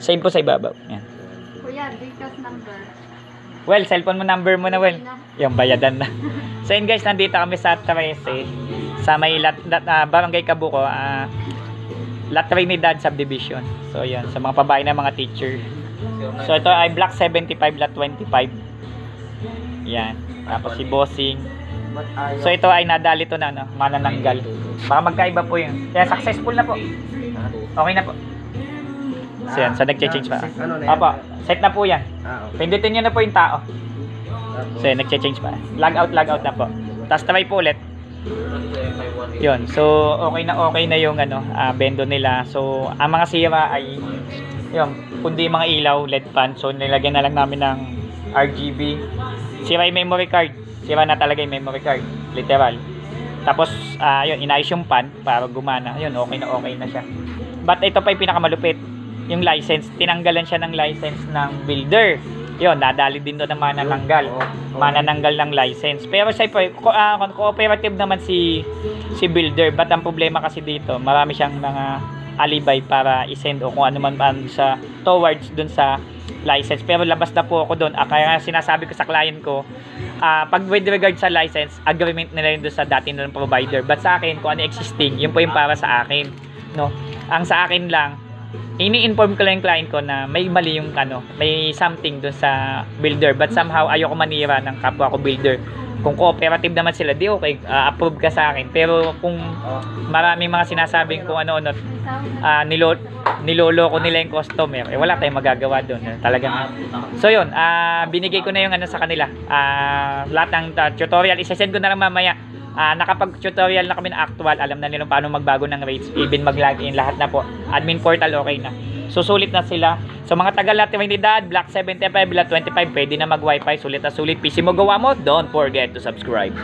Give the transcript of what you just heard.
Save po sa ibabaw. Yan. Kuya, Gcash number. Well, cellphone mo number mo na, well. Yung bayadan na. So yun guys, nandito kami sa 13 sa may Barangay Kabuko, La Trinidad Subdivision. So yun, sa mga pabahay na mga teacher. So ito ay Block 75, Lot 25. Yan. Tapos si Bossing. So ito ay nadali to na, no? Manananggal. Baka magkaiba po yun. Kaya successful na po. Okay na po. So yan, so nagche-change pa. Opo, set na po yan. Pindutin nyo na po yung tao. So yan, nagche-change pa. Log out na po. Tapos try po ulit. Yun, so okay na yung bendo nila. So ang mga sira ay yung kundi mga ilaw, LED fan. So nilagyan na lang namin ng RGB. Sira yung memory card. Sira na talaga yung memory card, literal. Tapos yun, inayos yung pan para gumana. Yun, okay na siya. But ito pa yung pinakamalupit. Yung license, tinanggalan siya ng license ng builder. Yun, nadali din doon ng manananggal ng license. Pero siya cooperative naman si builder. But ang problema kasi dito, marami siyang mga alibay para isend o kung ano man sa towards doon sa license. Pero labas na po ako doon. Kaya sinasabi ko sa client ko, pag with regard sa license, agreement nila yun doon sa dati ng provider. But sa akin, kung ano existing, yun po yung para sa akin. No? Ang sa akin lang, ini-inform ko lang yung client ko na may mali yung may something doon sa builder. But somehow, ayoko manira ng kapwa ko builder. Kung cooperative naman sila, di okay, approve ka sa akin. Pero kung maraming mga sinasabing kung ano-ano, niloloko nila yung customer, wala tayong magagawa doon. Talagang. So yun, binigay ko na yung sa kanila. Lahat ng tutorial, isasend ko na lang mamaya. Nakapag-tutorial na kami na actual, alam na nilang paano magbago ng rates, even mag-login, lahat na po. Admin portal, okay na. Susulit na sila. So mga taga La Trinidad, Block 75, Lot 25, pwede na mag-wifi, sulit na sulit. PC mo gawa mo, don't forget to subscribe.